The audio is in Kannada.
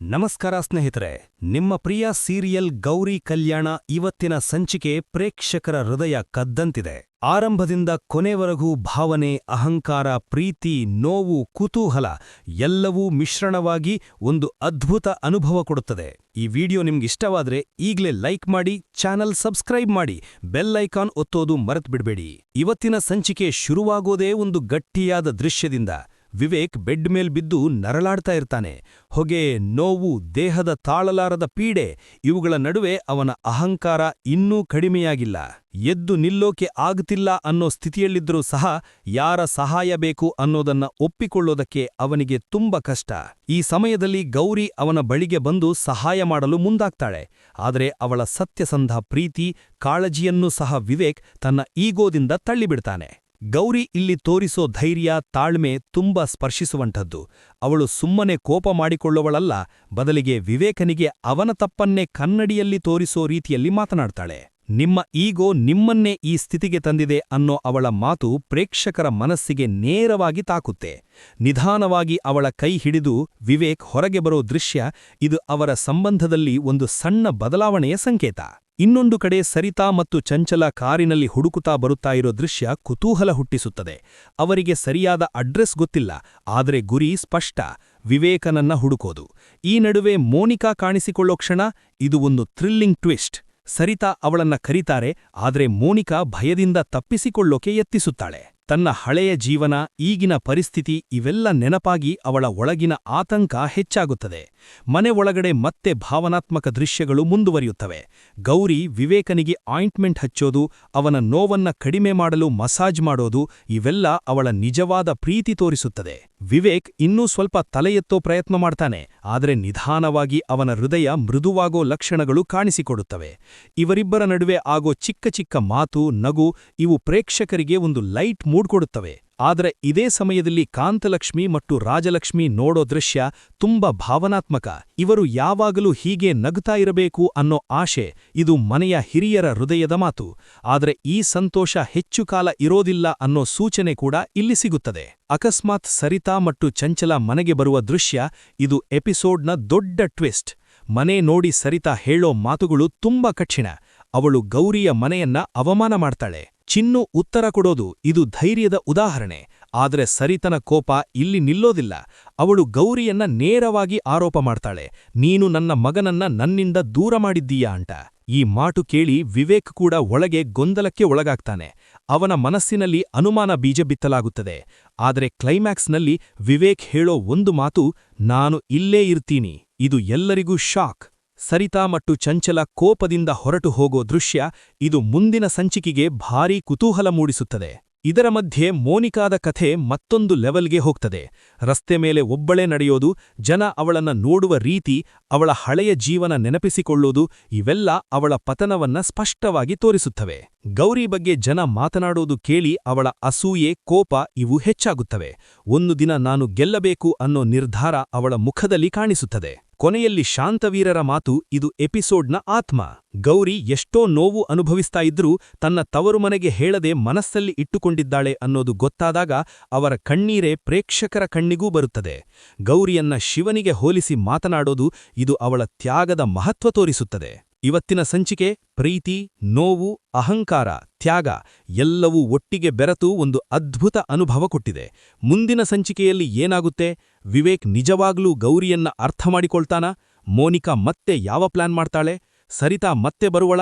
ನಮಸ್ಕಾರ ಸ್ನೇಹಿತರೆ, ನಿಮ್ಮ ಪ್ರಿಯ ಸೀರಿಯಲ್ ಗೌರಿ ಕಲ್ಯಾಣ ಇವತ್ತಿನ ಸಂಚಿಕೆ ಪ್ರೇಕ್ಷಕರ ಹೃದಯ ಕದ್ದಂತಿದೆ. ಆರಂಭದಿಂದ ಕೊನೆವರೆಗೂ ಭಾವನೆ, ಅಹಂಕಾರ, ಪ್ರೀತಿ, ನೋವು, ಕುತೂಹಲ ಎಲ್ಲವೂ ಮಿಶ್ರಣವಾಗಿ ಒಂದು ಅದ್ಭುತ ಅನುಭವ ಕೊಡುತ್ತದೆ. ಈ ವಿಡಿಯೋ ನಿಮ್ಗಿಷ್ಟವಾದ್ರೆ ಈಗ್ಲೇ ಲೈಕ್ ಮಾಡಿ, ಚಾನಲ್ ಸಬ್ಸ್ಕ್ರೈಬ್ ಮಾಡಿ, ಬೆಲ್ ಐಕಾನ್ ಒತ್ತೋದು ಮರೆತುಬಿಡ್ಬೇಡಿ. ಇವತ್ತಿನ ಸಂಚಿಕೆ ಶುರುವಾಗೋದೇ ಒಂದು ಗಟ್ಟಿಯಾದ ದೃಶ್ಯದಿಂದ. ವಿವೇಕ್ ಬೆಡ್ ಮೇಲ್ ಬಿದ್ದು ನರಳಾಡ್ತಾ ಇರ್ತಾನೆ. ಹೊಗೆ, ನೋವು, ದೇಹದ ತಾಳಲಾರದ ಪೀಡೆ ಇವುಗಳ ನಡುವೆ ಅವನ ಅಹಂಕಾರ ಇನ್ನೂ ಕಡಿಮೆಯಾಗಿಲ್ಲ. ಎದ್ದು ನಿಲ್ಲೋಕೆ ಆಗ್ತಿಲ್ಲ ಅನ್ನೋ ಸ್ಥಿತಿಯಲ್ಲಿದ್ರೂ ಸಹ ಯಾರ ಸಹಾಯ ಬೇಕು ಅನ್ನೋದನ್ನ ಒಪ್ಪಿಕೊಳ್ಳೋದಕ್ಕೆ ಅವನಿಗೆ ತುಂಬ ಕಷ್ಟ. ಈ ಸಮಯದಲ್ಲಿ ಗೌರಿ ಅವನ ಬಳಿಗೆ ಬಂದು ಸಹಾಯ ಮಾಡಲು ಮುಂದಾಗ್ತಾಳೆ. ಆದರೆ ಅವಳ ಸತ್ಯಸಂಧ ಪ್ರೀತಿ, ಕಾಳಜಿಯನ್ನೂ ಸಹ ವಿವೇಕ್ ತನ್ನ ಈಗೋದಿಂದ ತಳ್ಳಿಬಿಡ್ತಾನೆ. ಗೌರಿ ಇಲ್ಲಿ ತೋರಿಸೋ ಧೈರ್ಯ, ತಾಳ್ಮೆ ತುಂಬ ಸ್ಪರ್ಶಿಸುವಂಥದ್ದು. ಅವಳು ಸುಮ್ಮನೆ ಕೋಪ ಮಾಡಿಕೊಳ್ಳುವಳಲ್ಲ, ಬದಲಿಗೆ ವಿವೇಕನಿಗೆ ಅವನ ತಪ್ಪನ್ನೇ ಕನ್ನಡಿಯಲ್ಲಿ ತೋರಿಸೋ ರೀತಿಯಲ್ಲಿ ಮಾತನಾಡ್ತಾಳೆ. ನಿಮ್ಮ ಈಗೋ ನಿಮ್ಮನ್ನೇ ಈ ಸ್ಥಿತಿಗೆ ತಂದಿದೆ ಅನ್ನೋ ಅವಳ ಮಾತು ಪ್ರೇಕ್ಷಕರ ಮನಸ್ಸಿಗೆ ನೇರವಾಗಿ ತಾಕುತ್ತೆ. ನಿಧಾನವಾಗಿ ಅವಳ ಕೈ ಹಿಡಿದು ವಿವೇಕ್ ಹೊರಗೆ ಬರೋ ದೃಶ್ಯ ಇದು ಅವರ ಸಂಬಂಧದಲ್ಲಿ ಒಂದು ಸಣ್ಣ ಬದಲಾವಣೆಯ ಸಂಕೇತ. ಇನ್ನೊಂದು ಕಡೆ ಸರಿತಾ ಮತ್ತು ಚಂಚಲ ಕಾರಿನಲ್ಲಿ ಹುಡುಕುತ್ತಾ ಬರುತ್ತಾ ಇರೋ ದೃಶ್ಯ ಕುತೂಹಲ ಹುಟ್ಟಿಸುತ್ತದೆ. ಅವರಿಗೆ ಸರಿಯಾದ ಅಡ್ರೆಸ್ ಗೊತ್ತಿಲ್ಲ, ಆದರೆ ಗುರಿ ಸ್ಪಷ್ಟ: ವಿವೇಕನನ್ನ ಹುಡುಕೋದು. ಈ ನಡುವೆ ಮೋನಿಕಾ ಕಾಣಿಸಿಕೊಳ್ಳೋ ಕ್ಷಣ ಇದು ಒಂದು ಥ್ರಿಲ್ಲಿಂಗ್ ಟ್ವಿಸ್ಟ್. ಸರಿತಾ ಅವಳನ್ನ ಕರೀತಾರೆ, ಆದರೆ ಮೋನಿಕಾ ಭಯದಿಂದ ತಪ್ಪಿಸಿಕೊಳ್ಳೋಕೆ ಯತ್ನಿಸುತ್ತಾಳೆ. ತನ್ನ ಹಳೆಯ ಜೀವನ, ಈಗಿನ ಪರಿಸ್ಥಿತಿ ಇವೆಲ್ಲ ನೆನಪಾಗಿ ಅವಳ ಒಳಗಿನ ಆತಂಕ ಹೆಚ್ಚಾಗುತ್ತದೆ. ಮನೆ ಒಳಗಡೆ ಮತ್ತೆ ಭಾವನಾತ್ಮಕ ದೃಶ್ಯಗಳು ಮುಂದುವರಿಯುತ್ತವೆ. ಗೌರಿ ವಿವೇಕನಿಗೆ ಆಯಿಂಟ್ಮೆಂಟ್ ಹಚ್ಚೋದು, ಅವನ ನೋವನ್ನ ಕಡಿಮೆ ಮಾಡಲು ಮಸಾಜ್ ಮಾಡೋದು ಇವೆಲ್ಲ ಅವಳ ನಿಜವಾದ ಪ್ರೀತಿ ತೋರಿಸುತ್ತದೆ. ವಿವೇಕ್ ಇನ್ನೂ ಸ್ವಲ್ಪ ತಲೆ ಎತ್ತೋ ಪ್ರಯತ್ನ ಮಾಡ್ತಾನೆ, ಆದರೆ ನಿಧಾನವಾಗಿ ಅವನ ಹೃದಯ ಮೃದುವಾಗೋ ಲಕ್ಷಣಗಳು ಕಾಣಿಸಿಕೊಡುತ್ತವೆ. ಇವರಿಬ್ಬರ ನಡುವೆ ಆಗೋ ಚಿಕ್ಕ ಚಿಕ್ಕ ಮಾತು, ನಗು ಇವು ಪ್ರೇಕ್ಷಕರಿಗೆ ಒಂದು ಲೈಟ್ ಮೂಡ್ ಕೊಡುತ್ತವೆ. ಆದರೆ ಇದೇ ಸಮಯದಲ್ಲಿ ಕಾಂತಲಕ್ಷ್ಮಿ ಮತ್ತು ರಾಜಲಕ್ಷ್ಮಿ ನೋಡೋ ದೃಶ್ಯ ತುಂಬ ಭಾವನಾತ್ಮಕ. ಇವರು ಯಾವಾಗಲೂ ಹೀಗೆ ನಗುತ್ತಾ ಇರಬೇಕು ಅನ್ನೋ ಆಶೆ ಇದು ಮನೆಯ ಹಿರಿಯರ ಹೃದಯದ ಮಾತು. ಆದರೆ ಈ ಸಂತೋಷ ಹೆಚ್ಚು ಕಾಲ ಇರೋದಿಲ್ಲ ಅನ್ನೋ ಸೂಚನೆ ಕೂಡ ಇಲ್ಲಿ ಸಿಗುತ್ತದೆ. ಅಕಸ್ಮಾತ್ ಸರಿತಾ ಮತ್ತು ಚಂಚಲ ಮನೆಗೆ ಬರುವ ದೃಶ್ಯ ಇದು ಎಪಿಸೋಡ್ನ ದೊಡ್ಡ ಟ್ವಿಸ್ಟ್. ಮನೆ ನೋಡಿ ಸರಿತಾ ಹೇಳೋ ಮಾತುಗಳು ತುಂಬ ಕಠಿಣ. ಅವಳು ಗೌರಿಯ ಮನೆಯನ್ನ ಅವಮಾನ ಮಾಡ್ತಾಳೆ. ಚಿನ್ನು ಉತ್ತರ ಕೊಡೋದು ಇದು ಧೈರ್ಯದ ಉದಾಹರಣೆ. ಆದರೆ ಸರಿತನ ಕೋಪ ಇಲ್ಲಿ ನಿಲ್ಲೋದಿಲ್ಲ. ಅವಳು ಗೌರಿಯನ್ನ ನೇರವಾಗಿ ಆರೋಪ ಮಾಡ್ತಾಳೆ: ನೀನು ನನ್ನ ಮಗನನ್ನ ನನ್ನಿಂದ ದೂರ ಮಾಡಿದ್ದೀಯಾ ಅಂತ. ಈ ಮಾತು ಕೇಳಿ ವಿವೇಕ್ ಕೂಡ ಒಳಗೆ ಗೊಂದಲಕ್ಕೆ ಒಳಗಾಗ್ತಾನೆ. ಅವನ ಮನಸ್ಸಿನಲ್ಲಿ ಅನುಮಾನ ಬೀಜ ಬಿತ್ತಲಾಗುತ್ತದೆ. ಆದರೆ ಕ್ಲೈಮ್ಯಾಕ್ಸ್ನಲ್ಲಿ ವಿವೇಕ್ ಹೇಳೋ ಒಂದು ಮಾತು: ನಾನು ಇಲ್ಲೇ ಇರ್ತೀನಿ. ಇದು ಎಲ್ಲರಿಗೂ ಶಾಕ್. ಸರಿತಾ ಮತ್ತು ಚಂಚಲ ಕೋಪದಿಂದ ಹೊರಟು ಹೋಗೋ ದೃಶ್ಯ ಇದು ಮುಂದಿನ ಸಂಚಿಕೆಗೆ ಭಾರೀ ಕುತೂಹಲ ಮೂಡಿಸುತ್ತದೆ. ಇದರ ಮಧ್ಯೆ ಮೋನಿಕಾದ ಕಥೆ ಮತ್ತೊಂದು ಲೆವೆಲ್ಗೆ ಹೋಗ್ತದೆ. ರಸ್ತೆ ಮೇಲೆ ಒಬ್ಬಳೇ ನಡೆಯೋದು, ಜನ ಅವಳನ್ನ ನೋಡುವ ರೀತಿ, ಅವಳ ಹಳೆಯ ಜೀವನ ನೆನಪಿಸಿಕೊಳ್ಳೋದು ಇವೆಲ್ಲ ಅವಳ ಪತನವನ್ನ ಸ್ಪಷ್ಟವಾಗಿ ತೋರಿಸುತ್ತವೆ. ಗೌರಿ ಬಗ್ಗೆ ಜನ ಮಾತನಾಡೋದು ಕೇಳಿ ಅವಳ ಅಸೂಯೆ, ಕೋಪ ಇವು ಹೆಚ್ಚಾಗುತ್ತವೆ. ಒಂದು ದಿನ ನಾನು ಗೆಲ್ಲಬೇಕು ಅನ್ನೋ ನಿರ್ಧಾರ ಅವಳ ಮುಖದಲ್ಲಿ ಕಾಣಿಸುತ್ತದೆ. ಕೊನೆಯಲ್ಲಿ ಶಾಂತವೀರರ ಮಾತು ಇದು ಎಪಿಸೋಡ್ನ ಆತ್ಮ. ಗೌರಿ ಎಷ್ಟೋ ನೋವು ಅನುಭವಿಸ್ತಾ ಇದ್ರೂ ತನ್ನ ತವರು ಮನೆಗೆ ಹೇಳದೆ ಮನಸ್ಸಲ್ಲಿ ಇಟ್ಟುಕೊಂಡಿದ್ದಾಳೆ ಅನ್ನೋದು ಗೊತ್ತಾದಾಗ ಅವರ ಕಣ್ಣೀರೇ ಪ್ರೇಕ್ಷಕರ ಕಣ್ಣಿಗೂ ಬರುತ್ತದೆ. ಗೌರಿಯನ್ನ ಶಿವನಿಗೆ ಹೋಲಿಸಿ ಮಾತನಾಡೋದು ಇದು ಅವಳ ತ್ಯಾಗದ ಮಹತ್ವ ತೋರಿಸುತ್ತದೆ. ಇವತ್ತಿನ ಸಂಚಿಕೆ ಪ್ರೀತಿ, ನೋವು, ಅಹಂಕಾರ, ತ್ಯಾಗ ಎಲ್ಲವೂ ಒಟ್ಟಿಗೆ ಬೆರೆತು ಒಂದು ಅದ್ಭುತ ಅನುಭವ ಕೊಟ್ಟಿದೆ. ಮುಂದಿನ ಸಂಚಿಕೆಯಲ್ಲಿ ಏನಾಗುತ್ತೆ? ವಿವೇಕ್ ನಿಜವಾಗ್ಲೂ ಗೌರಿಯನ್ನ ಅರ್ಥ ಮಾಡಿಕೊಳ್ತಾನಾ? ಮೋನಿಕಾ ಮತ್ತೆ ಯಾವ ಪ್ಲಾನ್ ಮಾಡ್ತಾಳೆ? ಸರಿತಾ ಮತ್ತೆ ಬರುವಳ?